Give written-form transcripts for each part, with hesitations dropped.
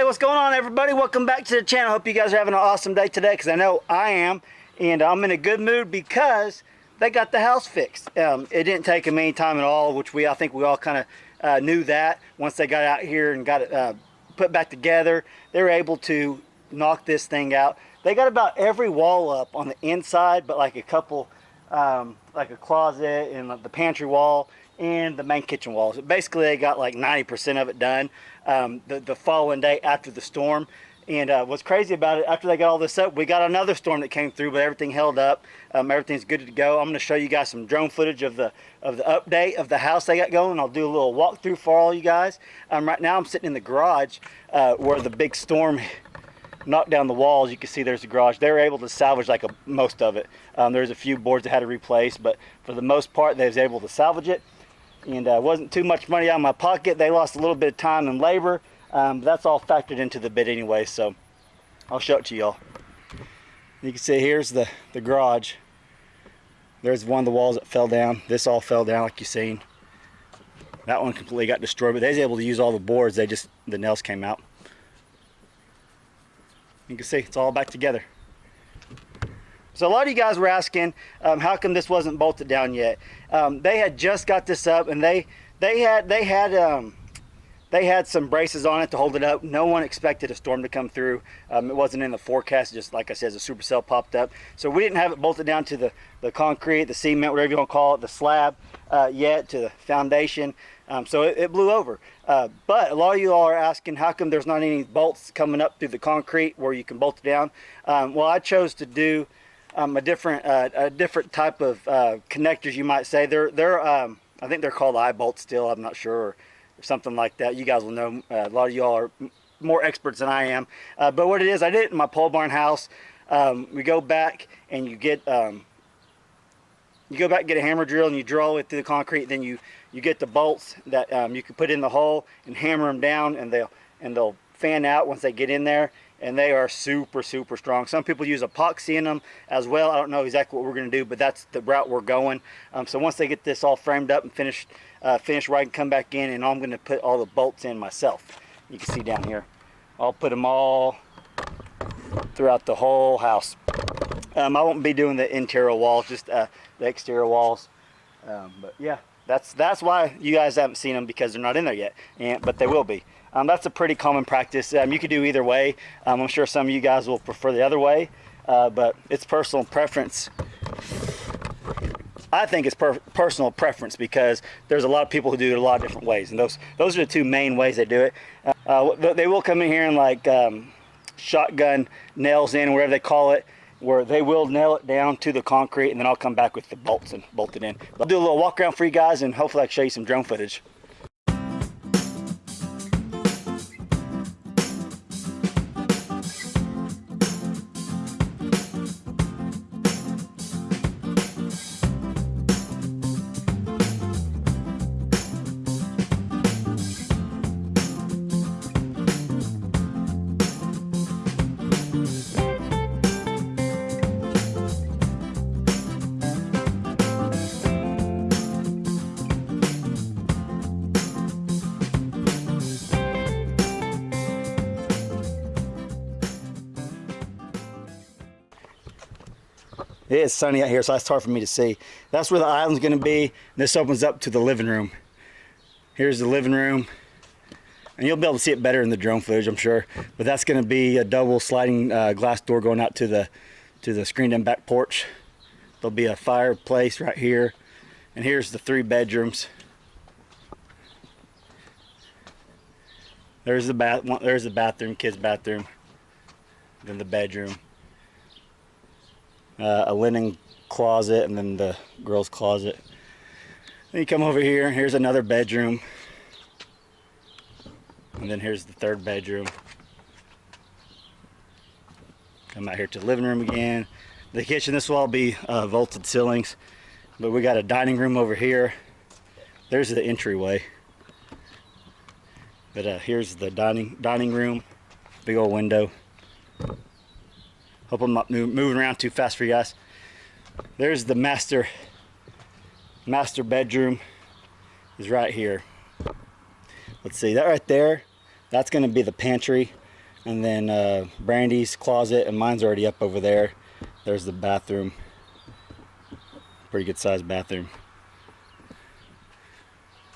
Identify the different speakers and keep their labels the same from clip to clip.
Speaker 1: Hey, what's going on, everybody? Welcome back to the channel. Hope you guys are having an awesome day today, because I know I am. And I'm in a good mood because they got the house fixed. It didn't take them any time at all, which I think we all kind of knew that. Once they got out here and got it put back together, they were able to knock this thing out. They got about every wall up on the inside, but like a couple, like a closet and the pantry wall and the main kitchen walls. Basically, they got like 90% of it done the following day after the storm. And what's crazy about it, after they got all this up, we got another storm that came through, but everything held up. Everything's good to go. I'm going to show you guys some drone footage of the update of the house they got going. I'll do a little walkthrough for all you guys. Right now I'm sitting in the garage where the big storm knocked down the walls. You can see there's the garage. They were able to salvage like most of it. There's a few boards that had to replace, but for the most part they was able to salvage it. And wasn't too much money out of my pocket. They lost a little bit of time and labor. But that's all factored into the bid anyway, so I'll show it to y'all. You can see here's the garage. There's one of the walls that fell down. This all fell down like you've seen. That one completely got destroyed, but they was able to use all the boards. The nails came out. You can see it's all back together. So a lot of you guys were asking how come this wasn't bolted down yet. They had just got this up, and they had some braces on it to hold it up. No one expected a storm to come through. It wasn't in the forecast. Just like I said, the supercell popped up. So we didn't have it bolted down to the concrete, the cement, whatever you want to call it, the slab yet, to the foundation. So it blew over. But a lot of you all are asking how come there's not any bolts coming up through the concrete where you can bolt it down. Well, I chose to do a different type of connectors, you might say. I think they're called eye bolts still. I'm not sure. Or something like that. You guys will know. A lot of y'all are more experts than I am. But what it is, I did it in my pole barn house. We go back and you get a hammer drill and you drill it through the concrete. Then you get the bolts that you can put in the hole and hammer them down, and they'll fan out once they get in there. And they are super strong. Some people use epoxy in them as well. I don't know exactly what we're going to do, but that's the route we're going. So once they get this all framed up and finished where I can come back in, and I'm going to put all the bolts in myself. You can see down here. I'll put them all throughout the whole house. I won't be doing the interior walls, just the exterior walls. But yeah, that's why you guys haven't seen them, because they're not in there yet. But they will be. That's a pretty common practice. You could do either way. I'm sure some of you guys will prefer the other way, but it's personal preference. I think it's personal preference, because there's a lot of people who do it a lot of different ways, and those are the two main ways they do it. They will come in here and like shotgun nails in, whatever they call it, where they will nail it down to the concrete, and then I'll come back with the bolts and bolt it in. I'll do a little walk around for you guys, and hopefully I can show you some drone footage. It is sunny out here, so it's hard for me to see. That's where the island's going to be. This opens up to the living room. Here's the living room. And you'll be able to see it better in the drone footage, I'm sure. But that's going to be a double sliding glass door going out to the screened-in back porch. There'll be a fireplace right here. And here's the 3 bedrooms. There's the bathroom, kids' bathroom. Then the bedroom. A linen closet, and then the girls' closet. Then you come over here, here's another bedroom. And then here's the 3rd bedroom. Come out here to the living room again. The kitchen, this will all be vaulted ceilings. But we got a dining room over here. There's the entryway. But here's the dining room. Big old window. Hope I'm not moving around too fast for you guys. There's the master bedroom is right here. Let's see, that right there, that's going to be the pantry. And then Brandy's closet, and mine's already up over there. There's the bathroom. Pretty good sized bathroom.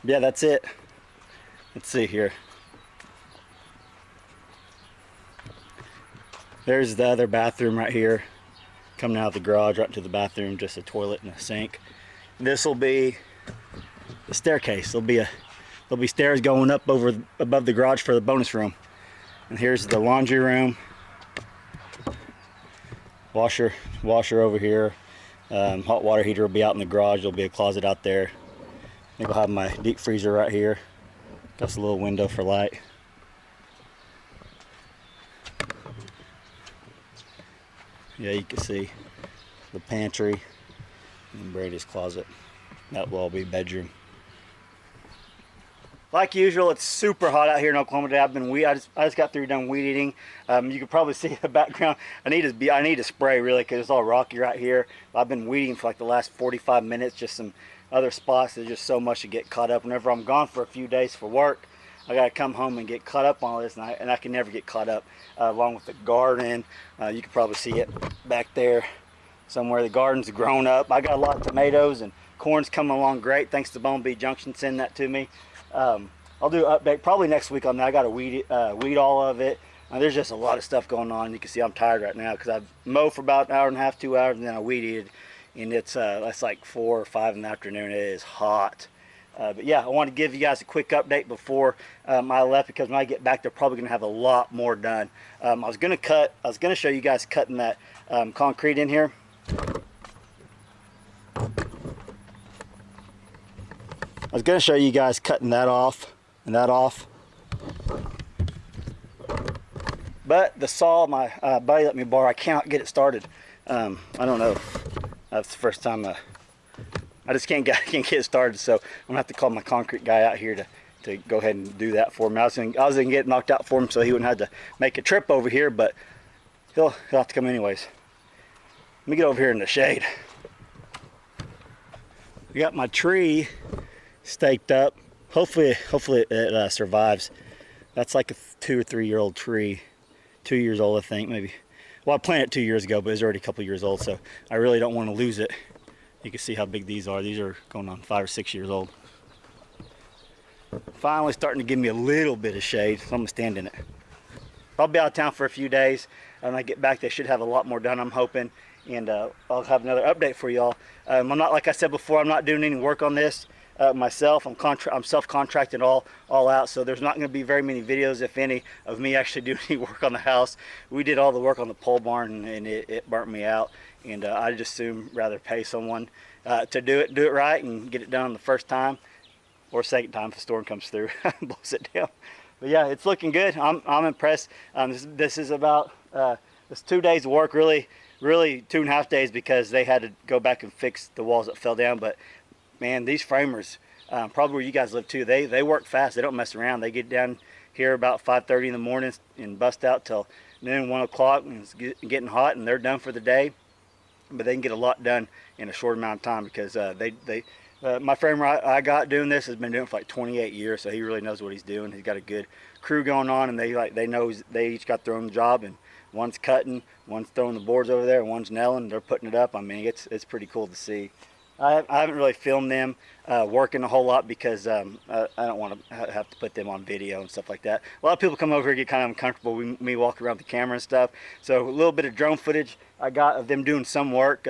Speaker 1: Yeah, that's it. Let's see here. There's the other bathroom right here. Coming out of the garage right to the bathroom, just a toilet and a sink. This will be the staircase. There'll be stairs going up above the garage for the bonus room. And here's the laundry room. Washer over here. Hot water heater will be out in the garage. There'll be a closet out there. I think I'll have my deep freezer right here. Got a little window for light. Yeah, you can see the pantry and Brady's closet. That will all be bedroom. Like usual, it's super hot out here in Oklahoma today. I just got through done weed eating. You can probably see the background. I need to spray really because it's all rocky right here. I've been weeding for like the last 45 minutes, just some other spots. There's just so much to get caught up. Whenever I'm gone for a few days for work, I gotta come home and get caught up on all this, and I can never get caught up. Along with the garden, you can probably see it back there somewhere. The garden's grown up. I got a lot of tomatoes, and corn's coming along great. Thanks to Bone Bee Junction sending that to me. I'll do an update probably next week on that. I got to weed all of it. There's just a lot of stuff going on. You can see I'm tired right now because I've mowed for about an hour and a half, 2 hours, and then I weeded, and it's like 4 or 5 in the afternoon. It is hot. But yeah, I want to give you guys a quick update before I left, because when I get back, they're probably going to have a lot more done. I was going to show you guys cutting that concrete in here. I was going to show you guys cutting that off and that off. But the saw my buddy let me borrow, I cannot get it started. I don't know. That's the first time I just can't get it started, so I'm gonna have to call my concrete guy out here to go ahead and do that for me. I was gonna get it knocked out for him so he wouldn't have to make a trip over here, but he'll have to come anyways. Let me get over here in the shade. I got my tree staked up. Hopefully it survives. That's like a 2 or 3 year old tree. 2 years old, I think, maybe. Well, I planted it 2 years ago, but it's already a couple years old, so I really don't want to lose it. You can see how big these are. These are going on 5 or 6 years old. Finally starting to give me a little bit of shade, so I'm gonna stand in it. I'll be out of town for a few days. When I get back, they should have a lot more done, I'm hoping, and I'll have another update for y'all. I'm not, like I said before, I'm not doing any work on this myself. I'm self-contracting all out, so there's not going to be very many videos, if any, of me actually doing any work on the house. We did all the work on the pole barn, and it burnt me out, and I just assume rather pay someone to do it right and get it done the first time or second time if the storm comes through and blows it down. But yeah, it's looking good. I'm impressed. This is about it's 2 days of work, really 2.5 days, because they had to go back and fix the walls that fell down. But man, these framers, probably where you guys live too, they work fast. They don't mess around. They get down here about 5:30 in the morning and bust out till noon, 1 o'clock, and it's getting hot, and they're done for the day. But they can get a lot done in a short amount of time, because my framer I got doing this has been doing it for like 28 years, so he really knows what he's doing. He's got a good crew going on, and they know they each got their own job, and one's cutting, one's throwing the boards over there, and one's nailing. They're putting it up. I mean, it's pretty cool to see. I haven't really filmed them working a whole lot, because I don't want to have to put them on video and stuff like that. A lot of people come over here and get kind of uncomfortable with me walking around the camera and stuff. So a little bit of drone footage I got of them doing some work.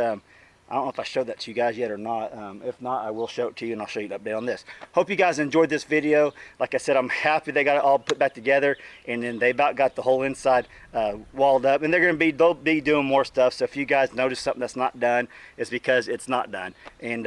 Speaker 1: I don't know if I showed that to you guys yet or not. If not, I will show it to you, and I'll show you an update on this. Hope you guys enjoyed this video. Like I said, I'm happy they got it all put back together, and then they about got the whole inside walled up. And they'll be doing more stuff. So if you guys notice something that's not done, it's because it's not done. And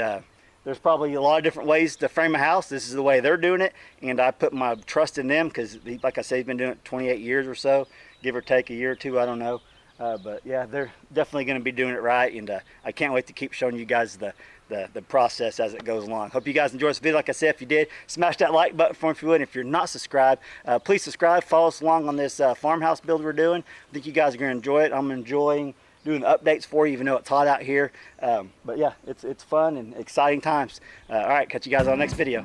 Speaker 1: there's probably a lot of different ways to frame a house. This is the way they're doing it, and I put my trust in them, because, like I said, he's been doing it 28 years or so, give or take a year or two, I don't know. But yeah, they're definitely going to be doing it right, and I can't wait to keep showing you guys the process as it goes along. Hope you guys enjoyed this video. Like I said, if you did, smash that like button for me if you would. And if you're not subscribed, please subscribe. Follow us along on this farmhouse build we're doing. I think you guys are going to enjoy it. I'm enjoying doing the updates for you, even though it's hot out here. But yeah, it's fun and exciting times. All right, catch you guys on the next video.